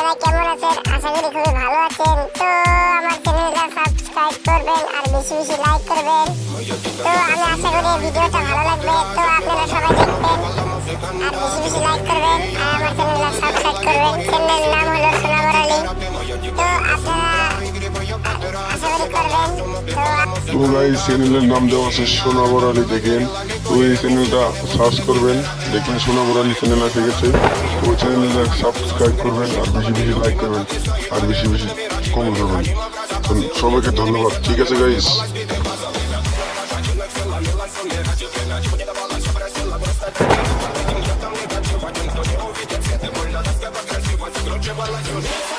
আপনারা কেমন আছেন? আশা করি খুবই ভালো আছেন। তো আমার চ্যানেলটা সাবস্ক্রাইব করবেন আর বেশি বেশি লাইক করবেন। তো আমি আশা করি ভিডিওটা ভালো লাগবে। তো আপনারা সবাই দেখবেন আর বেশি বেশি লাইক করবেন আর আমার চ্যানেলটা সাবস্ক্রাইব করবেন। চ্যানেলের নাম হলো সোনাবর আলী। তো আপনারা আশা করি করবেন। তো গাইস চ্যানেলের নাম দেওয়া আছে সোনাবর আলী, দেখেন। তো এই চ্যানেলটা সার্চ করবেন, দেখবেন সোনাবর আলী চ্যানেল এসে গেছে। ওই চ্যানেলটা সাবস্ক্রাইব করবেন আর বেশি বেশি লাইক করবেন আর বেশি বেশি কমেন্ট করবেন। তো সবাইকে ধন্যবাদ। ঠিক আছে গাইস। Lleva la